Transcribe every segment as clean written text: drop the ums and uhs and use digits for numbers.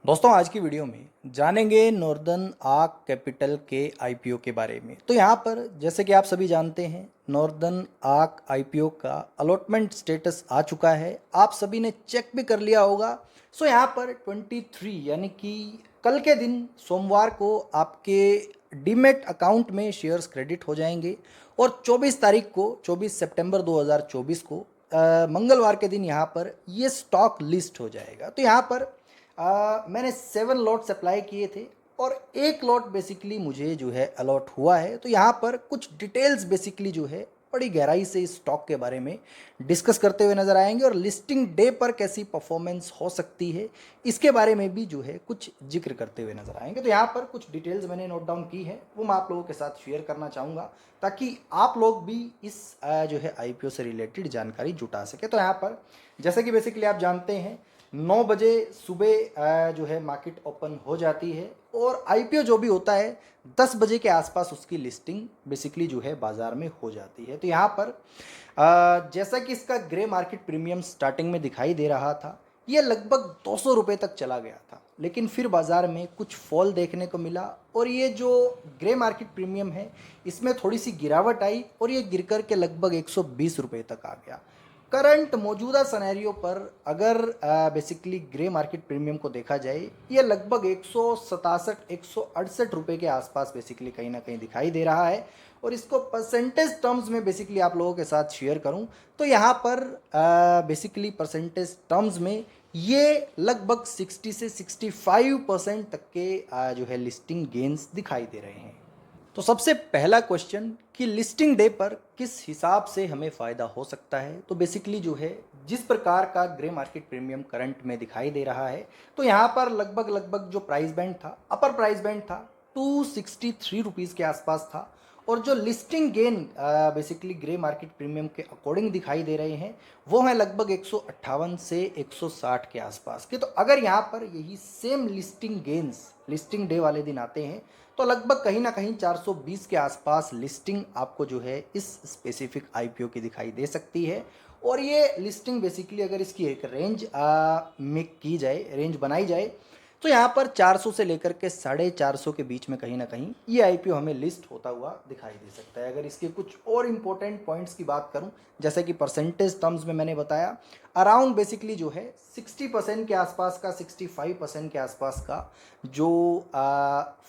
दोस्तों आज की वीडियो में जानेंगे नॉर्दर्न आर्क कैपिटल के आईपीओ के बारे में। तो यहाँ पर जैसे कि आप सभी जानते हैं नॉर्दर्न आर्क आईपीओ का अलॉटमेंट स्टेटस आ चुका है। आप सभी ने चेक भी कर लिया होगा। सो यहाँ पर 23 यानी कि कल के दिन सोमवार को आपके डीमेट अकाउंट में शेयर्स क्रेडिट हो जाएंगे और 24 तारीख को 24 सितंबर 2024 को मंगलवार के दिन यहाँ पर ये स्टॉक लिस्ट हो जाएगा। तो यहाँ पर मैंने 7 लॉट्स अप्लाई किए थे और एक लॉट बेसिकली मुझे जो है अलॉट हुआ है। तो यहाँ पर कुछ डिटेल्स बेसिकली जो है बड़ी गहराई से इस स्टॉक के बारे में डिस्कस करते हुए नजर आएंगे और लिस्टिंग डे पर कैसी परफॉर्मेंस हो सकती है इसके बारे में भी जो है कुछ जिक्र करते हुए नजर आएंगे। तो यहाँ पर कुछ डिटेल्स मैंने नोट डाउन की है वो मैं आप लोगों के साथ शेयर करना चाहूँगा ताकि आप लोग भी इस जो है आईपीओ से रिलेटेड जानकारी जुटा सके। तो यहाँ पर जैसे कि बेसिकली आप जानते हैं 9 बजे सुबह जो है मार्केट ओपन हो जाती है और आईपीओ जो भी होता है 10 बजे के आसपास उसकी लिस्टिंग बेसिकली जो है बाज़ार में हो जाती है। तो यहाँ पर जैसा कि इसका ग्रे मार्केट प्रीमियम स्टार्टिंग में दिखाई दे रहा था ये लगभग 200 रुपये तक चला गया था, लेकिन फिर बाज़ार में कुछ फॉल देखने को मिला और ये जो ग्रे मार्केट प्रीमियम है इसमें थोड़ी सी गिरावट आई और ये गिर कर के लगभग 120 रुपये तक आ गया। करंट मौजूदा सनेरियो पर अगर बेसिकली ग्रे मार्केट प्रीमियम को देखा जाए ये लगभग 167 रुपये के आसपास बेसिकली कहीं ना कहीं दिखाई दे रहा है। और इसको परसेंटेज टर्म्स में बेसिकली आप लोगों के साथ शेयर करूं तो यहाँ पर बेसिकली परसेंटेज टर्म्स में ये लगभग 60 से 65% तक के जो है लिस्टिंग गेन्स दिखाई दे रहे हैं। तो सबसे पहला क्वेश्चन कि लिस्टिंग डे पर किस हिसाब से हमें फ़ायदा हो सकता है। तो बेसिकली जो है जिस प्रकार का ग्रे मार्केट प्रीमियम करंट में दिखाई दे रहा है तो यहाँ पर लगभग लगभग जो प्राइस बैंड था अपर प्राइस बैंड था 263 रुपीज़ के आसपास था और जो listing gain basically grey market premium के अकॉर्डिंग दिखाई दे रहे हैं वो है लगभग 158 से 160 के आसपास के। तो अगर यहाँ पर यही same listing gains listing day वाले दिन आते हैं तो लगभग कहीं ना कहीं 420 के आसपास लिस्टिंग आपको जो है इस स्पेसिफिक आईपीओ की दिखाई दे सकती है। और ये लिस्टिंग बेसिकली अगर इसकी एक रेंज मेक की जाए, रेंज बनाई जाए तो यहाँ पर 400 से लेकर के 450 के बीच में कहीं ना कहीं ये आईपीओ हमें लिस्ट होता हुआ दिखाई दे सकता है। अगर इसके कुछ और इम्पोर्टेंट पॉइंट्स की बात करूं जैसे कि परसेंटेज टर्म्स में मैंने बताया अराउंड बेसिकली जो है 60% के आसपास का 65% के आसपास का जो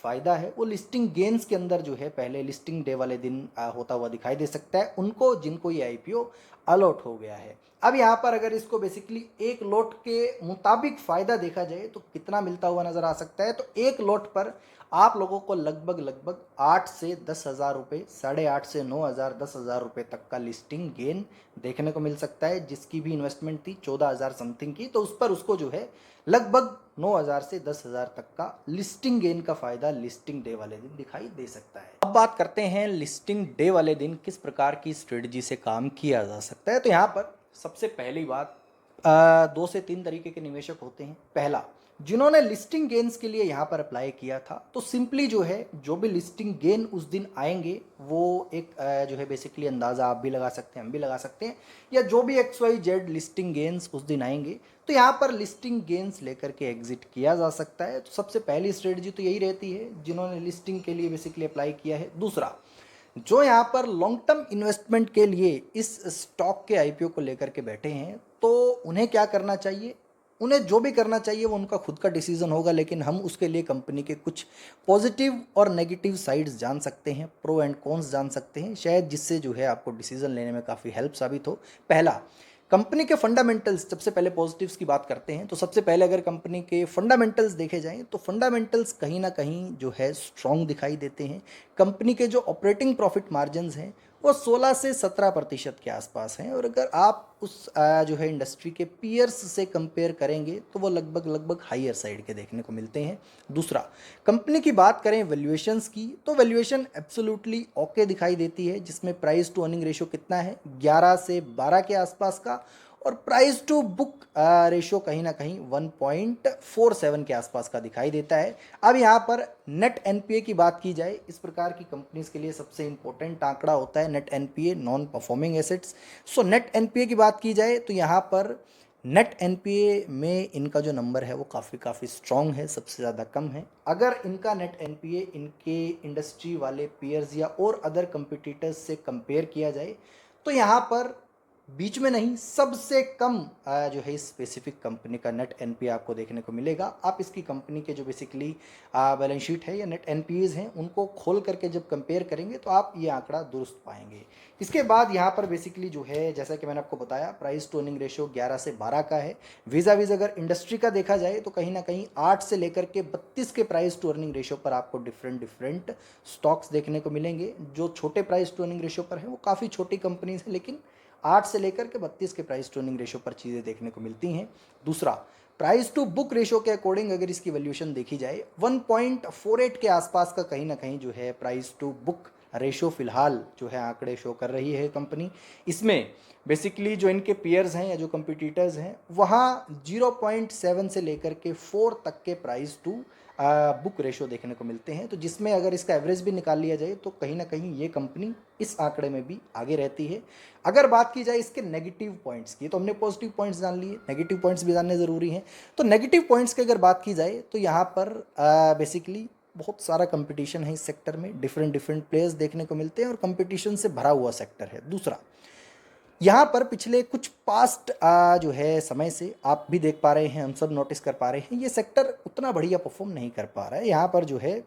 फ़ायदा है वो लिस्टिंग गेन्स के अंदर जो है पहले लिस्टिंग डे वाले दिन होता हुआ दिखाई दे सकता है उनको जिनको ये आईपीओ अलॉट हो गया है। अब यहाँ पर अगर इसको बेसिकली एक लॉट के मुताबिक फ़ायदा देखा जाए तो कितना मिलता हुआ नज़र आ सकता है। तो एक लॉट पर आप लोगों को लगभग लगभग 8 से 10 हज़ार रुपये, 8.5 से 9 हज़ार, 10 हज़ार रुपये तक का लिस्टिंग गेन देखने को मिल सकता है। जिसकी भी इन्वेस्टमेंट थी 14 हज़ार समथिंग की तो उस पर उसको जो है लगभग 9 हज़ार से 10 हज़ार तक का लिस्टिंग गेन का फ़ायदा लिस्टिंग डे वाले दिन दिखाई दे सकता है। अब बात करते हैं लिस्टिंग डे वाले दिन किस प्रकार की स्ट्रेटजी से काम किया जा सकता है। तो यहाँ पर सबसे पहली बात 2 से 3 तरीके के निवेशक होते हैं। पहला, जिन्होंने लिस्टिंग गेन्स के लिए यहाँ पर अप्लाई किया था तो सिंपली जो है जो भी लिस्टिंग गेन उस दिन आएंगे वो एक जो है बेसिकली अंदाज़ा आप भी लगा सकते हैं, हम भी लगा सकते हैं, या जो भी XYZ लिस्टिंग गेन्स उस दिन आएंगे तो यहाँ पर लिस्टिंग गेन्स लेकर के एग्जिट किया जा सकता है। तो सबसे पहली स्ट्रेटजी तो यही रहती है जिन्होंने लिस्टिंग के लिए बेसिकली अप्लाई किया है। दूसरा, जो यहाँ पर लॉन्ग टर्म इन्वेस्टमेंट के लिए इस स्टॉक के आईपीओ को लेकर के बैठे हैं तो उन्हें क्या करना चाहिए, उन्हें जो भी करना चाहिए वो उनका खुद का डिसीजन होगा, लेकिन हम उसके लिए कंपनी के कुछ पॉजिटिव और नेगेटिव साइड्स जान सकते हैं, प्रो एंड कॉन्स जान सकते हैं शायद, जिससे जो है आपको डिसीजन लेने में काफ़ी हेल्प साबित हो। पहला, कंपनी के फंडामेंटल्स। सबसे पहले पॉजिटिव्स की बात करते हैं तो सबसे पहले अगर कंपनी के फंडामेंटल्स देखे जाएं तो फंडामेंटल्स कहीं ना कहीं जो है स्ट्रॉन्ग दिखाई देते हैं। कंपनी के जो ऑपरेटिंग प्रॉफिट मार्जिन्स हैं वो 16 से 17% के आसपास हैं और अगर आप उस जो है इंडस्ट्री के पीयर्स से कंपेयर करेंगे तो वो लगभग लगभग हाईयर साइड के देखने को मिलते हैं। दूसरा, कंपनी की बात करें वैल्यूएशंस की तो वैल्यूएशन एब्सोल्युटली ओके दिखाई देती है, जिसमें प्राइस टू अर्निंग रेशियो कितना है 11 से 12 के आसपास का और प्राइस टू बुक रेशियो कहीं ना कहीं 1.47 के आसपास का दिखाई देता है। अब यहाँ पर नेट एनपीए की बात की जाए, इस प्रकार की कंपनीज के लिए सबसे इंपॉर्टेंट आंकड़ा होता है net NPA, non performing assets. So net NPA की बात की जाए तो यहाँ पर नेट एनपीए में इनका जो नंबर है वो काफ़ी स्ट्रॉन्ग है, सबसे ज़्यादा कम है। अगर इनका नेट एनपीए इनके इंडस्ट्री वाले पीयर्स या और अदर कंपिटिटर्स से कंपेयर किया जाए तो यहाँ पर बीच में नहीं, सबसे कम जो है इस स्पेसिफिक कंपनी का नेट एनपीए आपको देखने को मिलेगा। आप इसकी कंपनी के जो बेसिकली बैलेंस शीट है या नेट एनपीएज हैं उनको खोल करके जब कंपेयर करेंगे तो आप ये आंकड़ा दुरुस्त पाएंगे। इसके बाद यहाँ पर बेसिकली जो है, जैसा कि मैंने आपको बताया, प्राइस टू अर्निंग रेशियो 11 से 12 का है। वीज़ा वीज़ अगर इंडस्ट्री का देखा जाए तो कहीं ना कहीं 8 से लेकर के 32 के प्राइस टू अर्निंग रेशियो पर आपको डिफरेंट स्टॉक्स देखने को मिलेंगे। जो छोटे प्राइस टू अर्निंग रेशियो पर है वो काफ़ी छोटी कंपनीज हैं, लेकिन 8 से लेकर के 32 के प्राइस टू अर्निंग रेशियो पर चीज़ें देखने को मिलती हैं। दूसरा, प्राइस टू बुक रेशियो के अकॉर्डिंग अगर इसकी वैल्यूएशन देखी जाए 1.48 के आसपास का कहीं ना कहीं जो है प्राइस टू बुक रेशियो फिलहाल जो है आंकड़े शो कर रही है कंपनी। इसमें बेसिकली जो इनके पीयर्स हैं या जो कंपिटिटर्स हैं वहाँ 0.7 से लेकर के 4 तक के प्राइस टू बुक रेशियो देखने को मिलते हैं। तो जिसमें अगर इसका एवरेज भी निकाल लिया जाए तो कहीं ना कहीं ये कंपनी इस आंकड़े में भी आगे रहती है। अगर बात की जाए इसके नेगेटिव पॉइंट्स की, तो हमने पॉजिटिव पॉइंट्स जान लिए, नेगेटिव पॉइंट्स भी जानने ज़रूरी हैं। तो नेगेटिव पॉइंट्स की अगर बात की जाए तो यहाँ पर बेसिकली बहुत सारा कंपटीशन है इस सेक्टर में, डिफरेंट प्लेयर्स देखने को मिलते हैं और कंपटीशन से भरा हुआ सेक्टर है। दूसरा, यहाँ पर पिछले कुछ पास्ट जो है समय से आप भी देख पा रहे हैं, हम सब नोटिस कर पा रहे हैं, ये सेक्टर उतना बढ़िया परफॉर्म नहीं कर पा रहा है। यहाँ पर जो है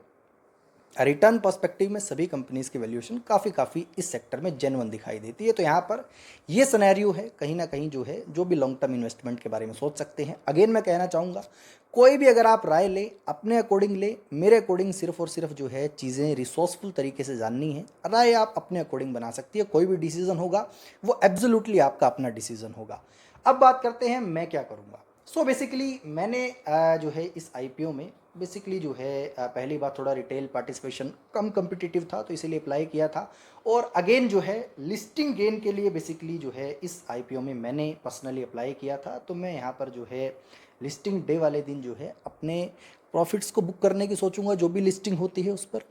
रिटर्न पर्सपेक्टिव में सभी कंपनीज की वैल्यूएशन काफ़ी इस सेक्टर में जेन्युइन दिखाई देती है। तो यहाँ पर ये सिनेरियो है कहीं ना कहीं जो है, जो भी लॉन्ग टर्म इन्वेस्टमेंट के बारे में सोच सकते हैं। अगेन मैं कहना चाहूँगा, कोई भी अगर आप राय ले अपने अकॉर्डिंग ले, मेरे अकॉर्डिंग सिर्फ और सिर्फ जो है चीज़ें रिसोर्सफुल तरीके से जाननी है। राय आप अपने अकॉर्डिंग बना सकती है, कोई भी डिसीजन होगा वो एब्सोल्युटली आपका अपना डिसीजन होगा। अब बात करते हैं मैं क्या करूँगा। सो बेसिकली मैंने जो है इस आईपीओ में बेसिकली जो है पहली बार थोड़ा रिटेल पार्टिसिपेशन कम कम्पिटिटिव था तो इसीलिए अप्लाई किया था। और अगेन जो है लिस्टिंग गेन के लिए बेसिकली जो है इस आईपीओ में मैंने पर्सनली अप्लाई किया था। तो मैं यहाँ पर जो है लिस्टिंग डे वाले दिन जो है अपने प्रॉफिट्स को बुक करने की सोचूंगा, जो भी लिस्टिंग होती है उस पर।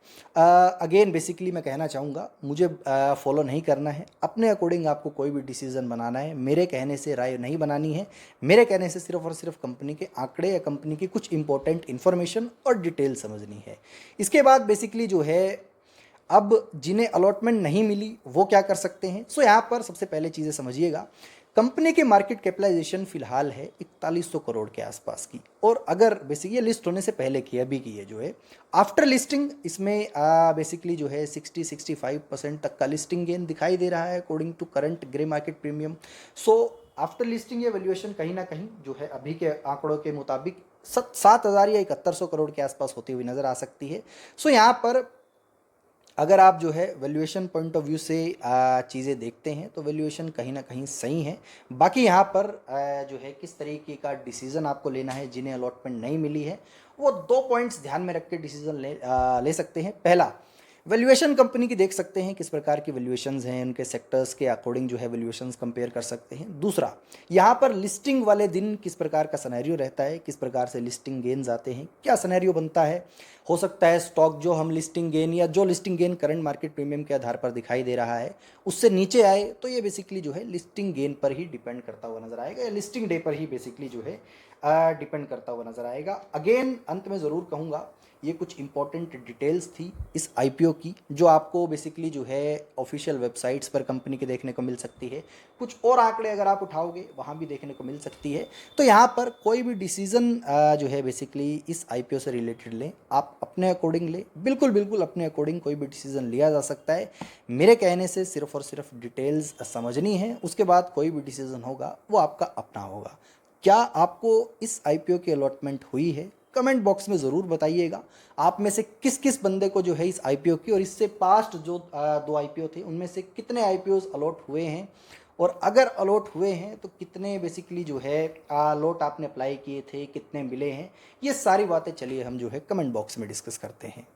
अगेन बेसिकली मैं कहना चाहूँगा, मुझे फॉलो नहीं करना है, अपने अकॉर्डिंग आपको कोई भी डिसीजन बनाना है, मेरे कहने से राय नहीं बनानी है। मेरे कहने से सिर्फ और सिर्फ कंपनी के आंकड़े या कंपनी की कुछ इंपॉर्टेंट इन्फॉर्मेशन और डिटेल समझनी है। इसके बाद बेसिकली जो है अब जिन्हें अलॉटमेंट नहीं मिली वो क्या कर सकते हैं। सो यहाँ पर सबसे पहले चीज़ें समझिएगा, कंपनी की मार्केट कैपिटलाइजेशन फिलहाल है 4100 करोड़ के आसपास की। और अगर बेसिक ये लिस्ट होने से पहले की अभी की है जो है आफ्टर लिस्टिंग, इसमें बेसिकली जो है 60-65% तक का लिस्टिंग गेन दिखाई दे रहा है according to current grey market premium. So after listing ये वैल्यूएशन कहीं ना कहीं जो है अभी के आंकड़ों के मुताबिक 7,000 या 7100 करोड़ के आसपास होती हुई नज़र आ सकती है। सो यहाँ पर अगर आप जो है वैल्यूएशन पॉइंट ऑफ व्यू से चीज़ें देखते हैं तो वैल्यूएशन कहीं ना कहीं सही है। बाकी यहाँ पर जो है किस तरीके का डिसीज़न आपको लेना है, जिन्हें अलॉटमेंट नहीं मिली है वो 2 पॉइंट्स ध्यान में रख के डिसीज़न ले सकते हैं। पहला, वैल्यूएशन कंपनी की देख सकते हैं किस प्रकार की वैल्यूएशंस हैं, उनके सेक्टर्स के अकॉर्डिंग जो है वैल्यूएशंस कंपेयर कर सकते हैं। दूसरा, यहाँ पर लिस्टिंग वाले दिन किस प्रकार का सिनेरियो रहता है, किस प्रकार से लिस्टिंग गेन्स आते हैं, क्या सिनेरियो बनता है। हो सकता है स्टॉक जो हम लिस्टिंग गेन या जो listing gain current market premium के आधार पर दिखाई दे रहा है उससे नीचे आए, तो ये बेसिकली जो है लिस्टिंग गेन पर ही डिपेंड करता हुआ नजर आएगा या लिस्टिंग डे पर ही बेसिकली जो है डिपेंड करता हुआ नजर आएगा। अगेन अंत में ज़रूर कहूँगा, ये कुछ इंपॉर्टेंट डिटेल्स थी इस आईपीओ की जो आपको बेसिकली जो है ऑफिशियल वेबसाइट्स पर कंपनी के देखने को मिल सकती है। कुछ और आंकड़े अगर आप उठाओगे वहाँ भी देखने को मिल सकती है। तो यहाँ पर कोई भी डिसीज़न जो है बेसिकली इस आईपीओ से रिलेटेड लें, आप अपने अकॉर्डिंग लें, बिल्कुल अपने अकॉर्डिंग कोई भी डिसीज़न लिया जा सकता है। मेरे कहने से सिर्फ और सिर्फ डिटेल्स समझनी है, उसके बाद कोई भी डिसीज़न होगा वो आपका अपना होगा। क्या आपको इस आईपीओ की अलॉटमेंट हुई है? कमेंट बॉक्स में ज़रूर बताइएगा। आप में से किस किस बंदे को जो है इस आईपीओ की और इससे पास्ट जो 2 आईपीओ थे उनमें से कितने आईपीओ अलॉट हुए हैं, और अगर अलॉट हुए हैं तो कितने बेसिकली जो है अलॉट आपने अप्लाई किए थे, कितने मिले हैं। ये सारी बातें चलिए हम जो है कमेंट बॉक्स में डिस्कस करते हैं।